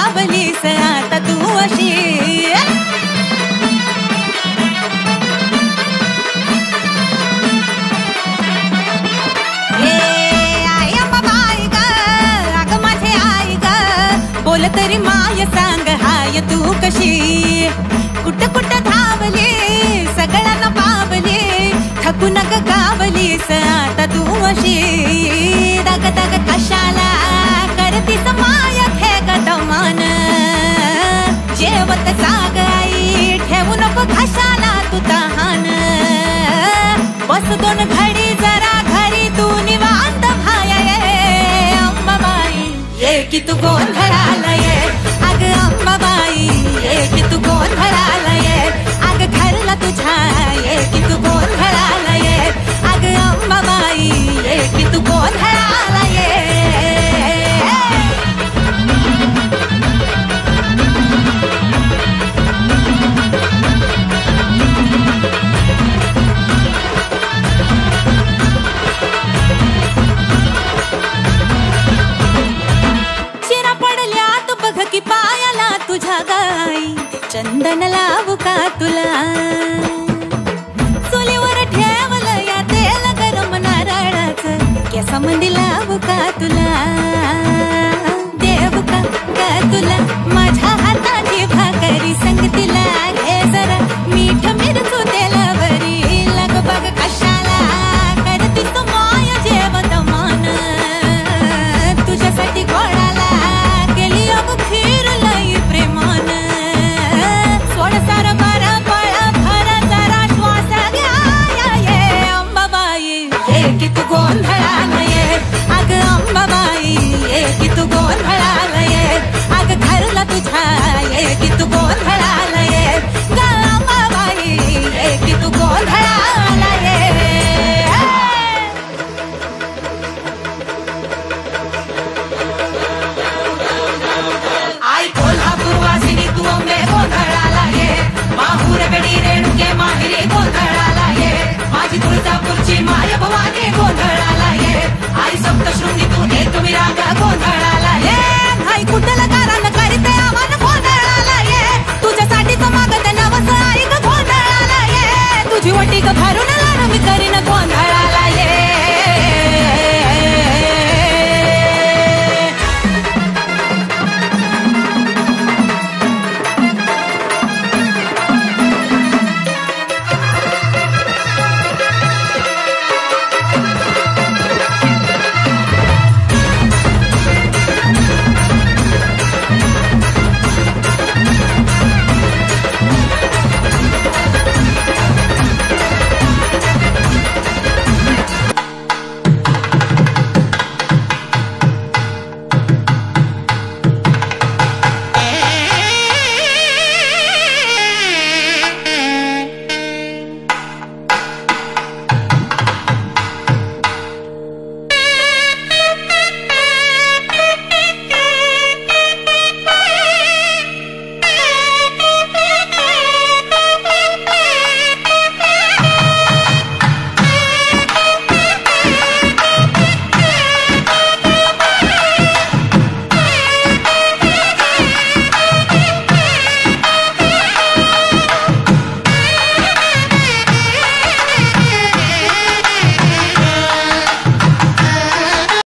धावलीस आता तू अशी. बोल तरी माय सांग हाय तू कशी. कुठ कुठ धावली सगळ्यांना पावली थकू नग गावलीस आता तू अशी. दग दग कशाला करतीस माय खे गदमान. जेवत जाग आई ठेवू नको घशाला तू तहान. बस दोन घडी जरा घरी तू निवांत भाया ये अंबाबाई ये की तू गोंधळाला.